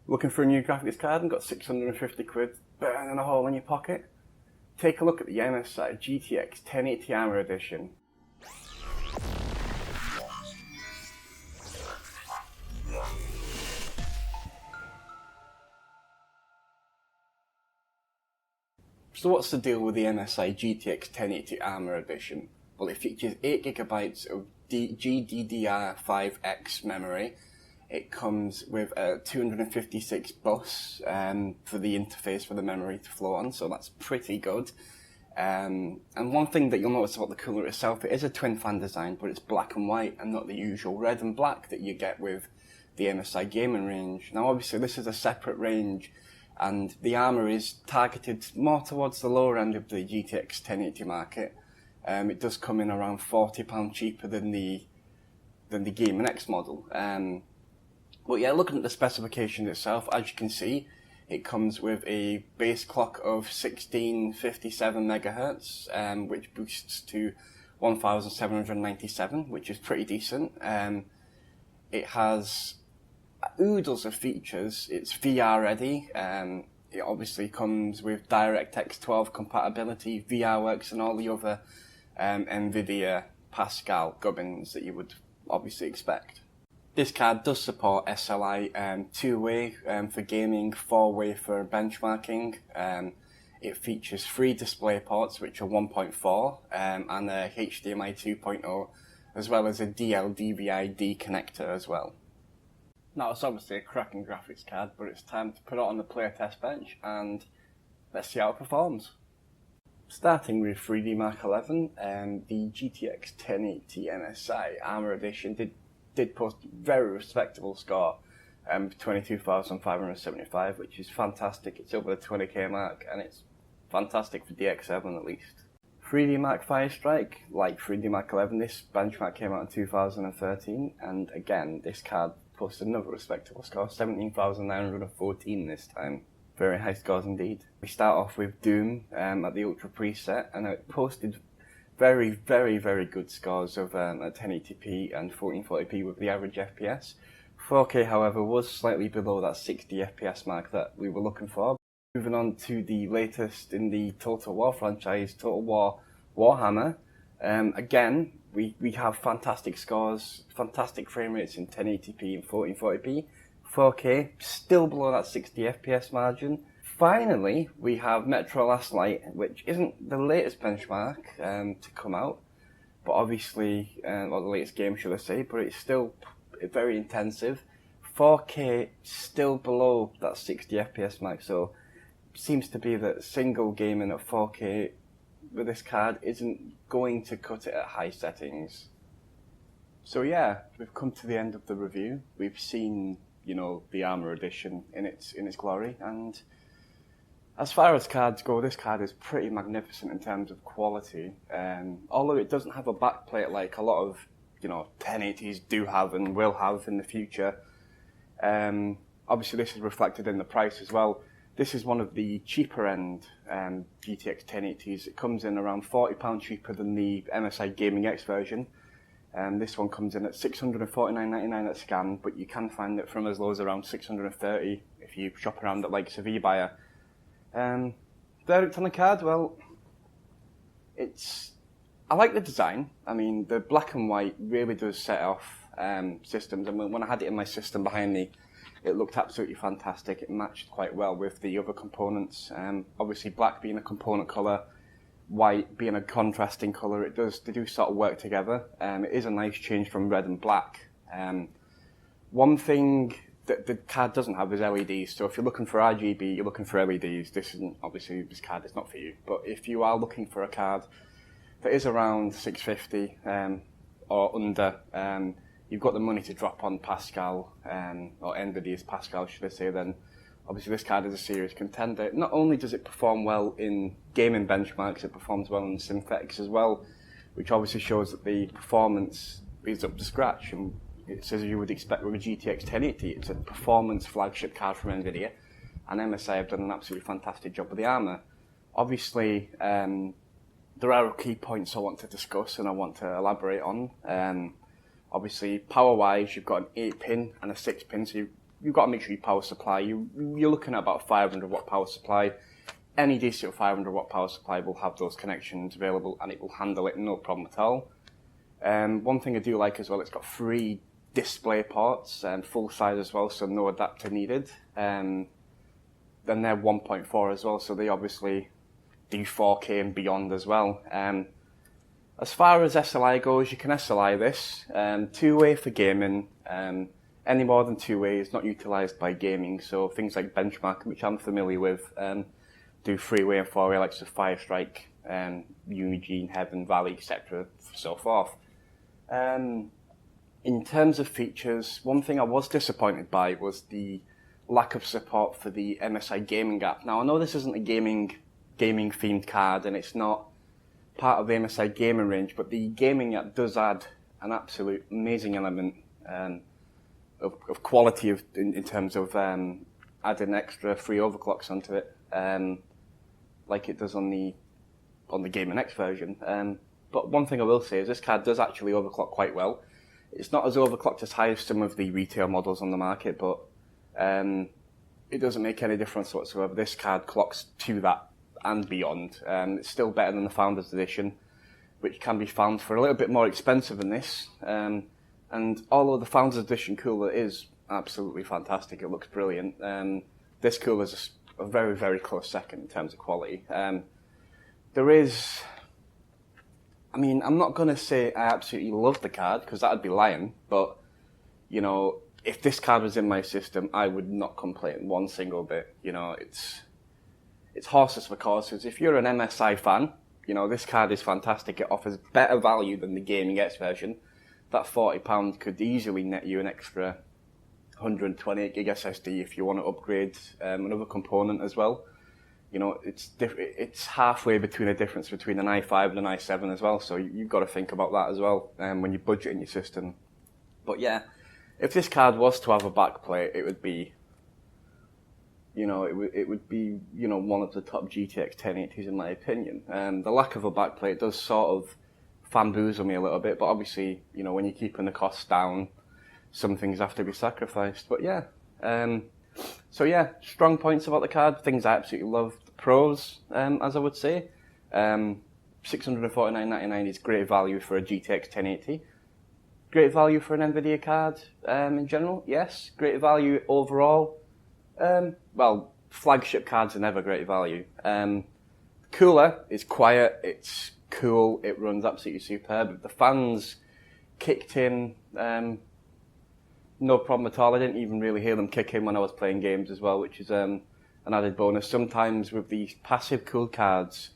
Looking for a new graphics card and got 650 quid burning a hole in your pocket? Take a look at the MSI GTX 1080 Armor Edition. So what's the deal with the MSI GTX 1080 Armor Edition? Well, it features 8GB of GDDR5X memory. It comes with a 256 bus for the interface for the memory to flow on, so that's pretty good. And one thing that you'll notice about the cooler itself, it is a twin fan design, but it's black and white and not the usual red and black that you get with the MSI gaming range. Now obviously this is a separate range, and the Armor is targeted more towards the lower end of the GTX 1080 market. It does come in around £40 cheaper than the Gaming X model. But yeah, looking at the specification itself, as you can see, it comes with a base clock of 1657 MHz, which boosts to 1797, which is pretty decent. It has oodles of features. It's VR ready. It obviously comes with DirectX 12 compatibility, VRWorks, and all the other NVIDIA Pascal gubbins that you would obviously expect. This card does support SLI 2-way for gaming, 4-way for benchmarking. It features 3 display ports, which are 1.4, and a HDMI 2.0, as well as a DL-DVI-D connector as well. Now it's obviously a cracking graphics card, but it's time to put it on the playtest bench and let's see how it performs. Starting with 3D Mark 11, the GTX 1080 MSI Armor Edition did post a very respectable score, 22,575, which is fantastic. It's over the 20k mark, and it's fantastic for DX7 at least. 3D Mark Firestrike, like 3D Mark 11, this benchmark came out in 2013, and again, this card posted another respectable score, 17,914 this time. Very high scores indeed. We start off with Doom at the Ultra preset, and it posted very, very, very good scores of at 1080p and 1440p with the average FPS. 4K, however, was slightly below that 60 FPS mark that we were looking for. Moving on to the latest in the Total War franchise, Total War Warhammer. Again, we have fantastic scores, fantastic frame rates in 1080p and 1440p. 4K, still below that 60 FPS margin. Finally, we have Metro Last Light, which isn't the latest benchmark to come out, but obviously, or the latest game should I say, but it's still very intensive. 4K still below that 60 FPS mark, so it seems to be that single gaming at 4K with this card isn't going to cut it at high settings. So yeah, we've come to the end of the review. We've seen, you know, the Armor Edition in its glory, and as far as cards go, this card is pretty magnificent in terms of quality. Although it doesn't have a backplate like a lot of, you know, 1080s do have and will have in the future. Obviously, this is reflected in the price as well. This is one of the cheaper end GTX 1080s. It comes in around £40 cheaper than the MSI Gaming X version. This one comes in at $649.99 at scan, but you can find it from as low as around $630 if you shop around at likes of eBuyer. Verdict on the card, well, I like the design. I mean, the black and white really does set off systems. I mean, when I had it in my system behind me, it looked absolutely fantastic. It matched quite well with the other components. Obviously, black being a component colour, white being a contrasting colour, they do sort of work together. It is a nice change from red and black. One thing that the card doesn't have is LEDs, so if you're looking for RGB, you're looking for LEDs. This card is not for you. But if you are looking for a card that is around 650 or under, you've got the money to drop on Pascal, or NVIDIA's Pascal, should I say, then obviously this card is a serious contender. Not only does it perform well in gaming benchmarks, it performs well in synthetics as well, which obviously shows that the performance is up to scratch. And it's as you would expect with a GTX 1080. It's a performance flagship card from NVIDIA, and MSI have done an absolutely fantastic job with the Armor. Obviously, there are key points I want to discuss and I want to elaborate on. Obviously, power-wise, you've got an 8-pin and a 6-pin, so you've got to make sure your power supply, you're looking at about 500 watt power supply. Any decent 500 watt power supply will have those connections available, and it will handle it no problem at all. One thing I do like as well, it's got 3 display ports, full size as well, so no adapter needed. Then they're 1.4 as well, so they obviously do 4K and beyond as well. As far as SLI goes, you can SLI this. 2-way for gaming. Any more than 2-way is not utilised by gaming, so things like Benchmark, which I'm familiar with, do 3-way and 4-way, like so Firestrike, Eugene, Heaven, Valley, etc., so forth. In terms of features, one thing I was disappointed by was the lack of support for the MSI gaming app. Now, I know this isn't a gaming themed card, and it's not part of the MSI gaming range, but the gaming app does add an absolute amazing element of quality in terms of adding extra free overclocks onto it, like it does on the Gaming X version. But one thing I will say is this card does actually overclock quite well. It's not as overclocked as high as some of the retail models on the market, but it doesn't make any difference whatsoever. This card clocks to that and beyond. It's still better than the Founders Edition, which can be found for a little bit more expensive than this. And although the Founders Edition cooler is absolutely fantastic, it looks brilliant, this cooler is a very, very close second in terms of quality. There is... I mean, I'm not going to say I absolutely love the card, because that would be lying, but, you know, if this card was in my system, I would not complain one single bit. You know, it's horses for courses. If you're an MSI fan, you know, this card is fantastic. It offers better value than the Gaming X version. That £40 could easily net you an extra 128 gig SSD if you want to upgrade another component as well. You know, it's halfway between a difference between an i5 and an i7 as well, so you've got to think about that as well when you're budgeting your system. But yeah, if this card was to have a backplate, it would be, you know, it would be, you know, one of the top GTX 1080s in my opinion. The lack of a backplate does sort of fanboozle me a little bit, but obviously, you know, when you're keeping the costs down, some things have to be sacrificed. But yeah, so yeah, strong points about the card, things I absolutely love. The pros, as I would say, $649.99 is great value for a GTX 1080. Great value for an NVIDIA card in general, yes. Great value overall. Well, flagship cards are never great value. Cooler is quiet, it's cool, it runs absolutely superb. The fans kicked in, no problem at all. I didn't even really hear them kick in when I was playing games as well, which is an added bonus. Sometimes with these passive cooled cards,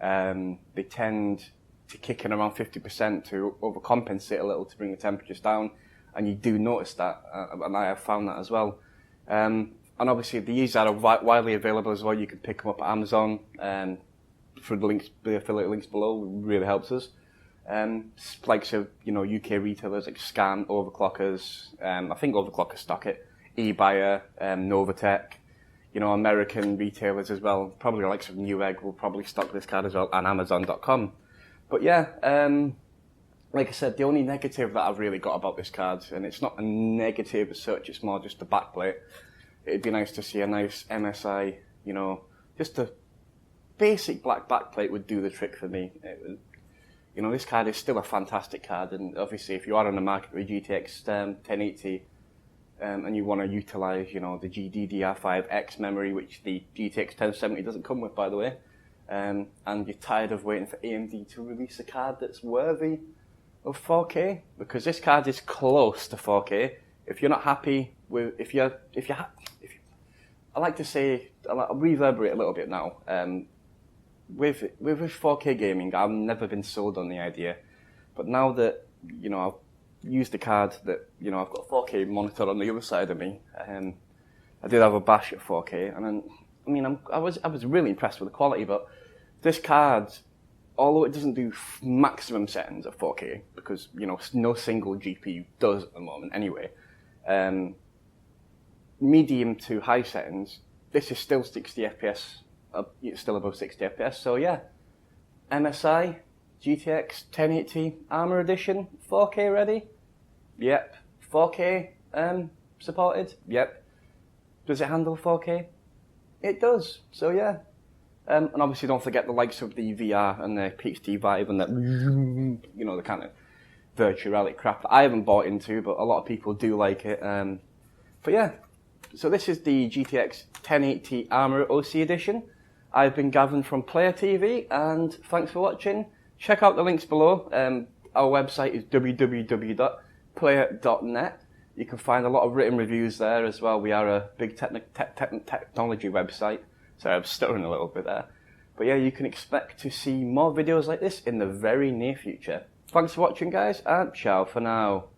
they tend to kick in around 50% to overcompensate a little to bring the temperatures down, and you do notice that, and I have found that as well. And obviously these are widely available as well. You can pick them up at Amazon through the affiliate links below. It really helps us. Like so, you know, UK retailers like Scan, Overclockers, I think Overclockers stock it, eBuyer, Novatech, you know, American retailers as well. Probably the likes of Newegg will probably stock this card as well, and Amazon.com. But yeah, like I said, the only negative that I've really got about this card, and it's not a negative as such, it's more just a backplate. It'd be nice to see a nice MSI, you know, just a basic black backplate would do the trick for me. You know, this card is still a fantastic card, and obviously if you are on the market with GTX 1080 and you want to utilise, you know, the GDDR5X memory, which the GTX 1070 doesn't come with, by the way, and you're tired of waiting for AMD to release a card that's worthy of 4K, because this card is close to 4K. If you're not happy with, I like to say, I'll reverberate a little bit now. With 4K gaming, I've never been sold on the idea, but now that, you know, I've used the card that, you know, I've got a 4K monitor on the other side of me, I did have a bash at 4K, and then, I mean, I was really impressed with the quality, but this card, although it doesn't do maximum settings of 4K, because, you know, no single GPU does at the moment anyway, medium to high settings, this is still 60 FPS, it's still above 60 FPS, so yeah, MSI GTX 1080 Armor Edition, 4K ready, yep, 4K supported, yep, Does it handle 4K? It does. So yeah. And obviously don't forget the likes of the VR and the HD Vive and the, you know, the kind of virtual reality crap that I haven't bought into, but a lot of people do like it. But yeah, so this is the GTX 1080 Armourer OC Edition. I've been Gavin from Player TV, and thanks for watching. Check out the links below. Our website is www.player.net. You can find a lot of written reviews there as well. We are a big technology website. Sorry, I'm stuttering a little bit there. But yeah, you can expect to see more videos like this in the very near future. Thanks for watching, guys, and ciao for now.